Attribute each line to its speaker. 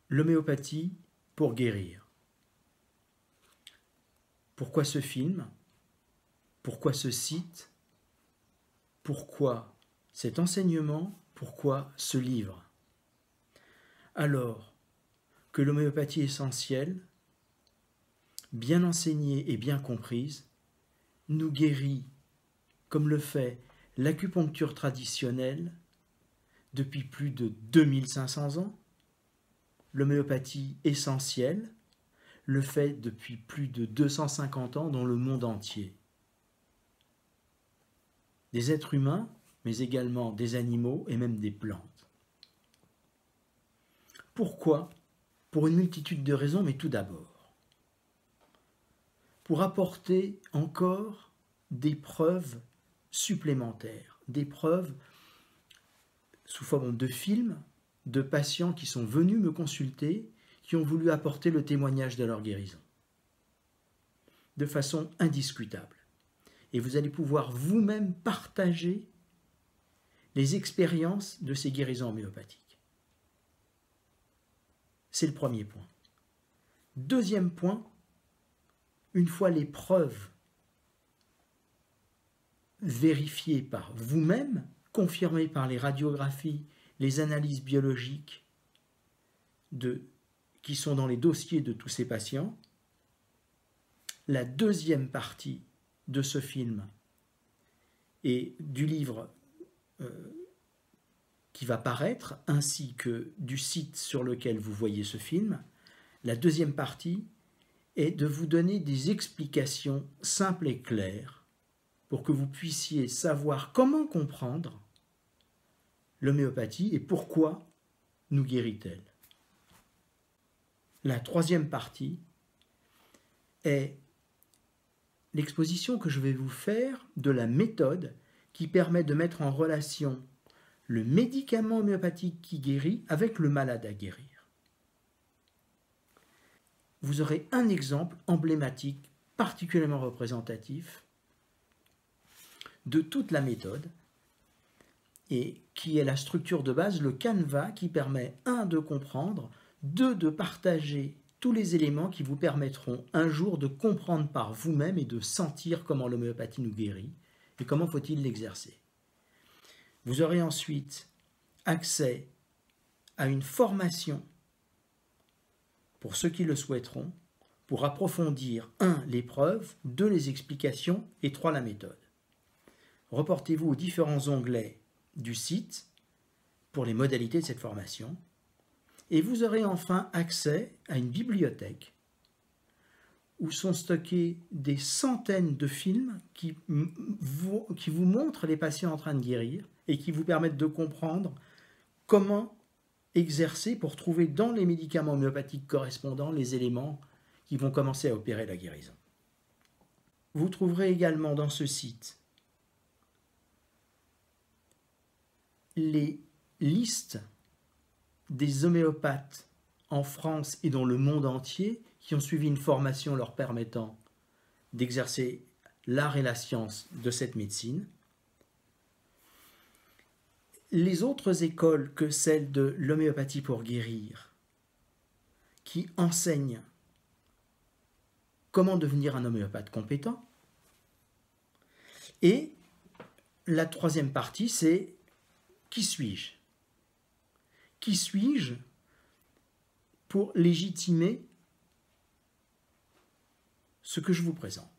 Speaker 1: L'homéopathie pour guérir. Pourquoi ce film? Pourquoi ce site? Pourquoi cet enseignement? Pourquoi ce livre? Alors que l'homéopathie essentielle, bien enseignée et bien comprise, nous guérit comme le fait l'acupuncture traditionnelle depuis plus de 2500 ans, l'homéopathie essentielle le fait depuis plus de 250 ans dans le monde entier. Des êtres humains, mais également des animaux et même des plantes. Pourquoi? Pour une multitude de raisons, mais tout d'abord, pour apporter encore des preuves supplémentaires, des preuves sous forme de films, de patients qui sont venus me consulter, qui ont voulu apporter le témoignage de leur guérison, de façon indiscutable. Et vous allez pouvoir vous-même partager les expériences de ces guérisons homéopathiques. C'est le premier point. Deuxième point, une fois les preuves vérifiées par vous-même, confirmées par les radiographies, les analyses biologiques qui sont dans les dossiers de tous ces patients, la deuxième partie de ce film et du livre qui va paraître, ainsi que du site sur lequel vous voyez ce film, la deuxième partie est de vous donner des explications simples et claires pour que vous puissiez savoir comment comprendre l'homéopathie et pourquoi nous guérit-elle. La troisième partie est l'exposition que je vais vous faire de la méthode qui permet de mettre en relation le médicament homéopathique qui guérit avec le malade à guérir. Vous aurez un exemple emblématique, particulièrement représentatif de toute la méthode et qui est la structure de base, le canevas qui permet 1 de comprendre, 2 de partager tous les éléments qui vous permettront un jour de comprendre par vous-même et de sentir comment l'homéopathie nous guérit et comment faut-il l'exercer. Vous aurez ensuite accès à une formation pour ceux qui le souhaiteront pour approfondir 1 les preuves, 2 les explications et 3 la méthode. Reportez-vous aux différents onglets du site pour les modalités de cette formation. Et vous aurez enfin accès à une bibliothèque où sont stockés des centaines de films qui vous montrent les patients en train de guérir et qui vous permettent de comprendre comment exercer pour trouver dans les médicaments homéopathiques correspondants les éléments qui vont commencer à opérer la guérison. Vous trouverez également dans ce site les listes des homéopathes en France et dans le monde entier qui ont suivi une formation leur permettant d'exercer l'art et la science de cette médecine. Les autres écoles que celle de l'homéopathie pour guérir, qui enseignent comment devenir un homéopathe compétent. Et la troisième partie, c'est qui suis-je? Qui suis-je pour légitimer ce que je vous présente?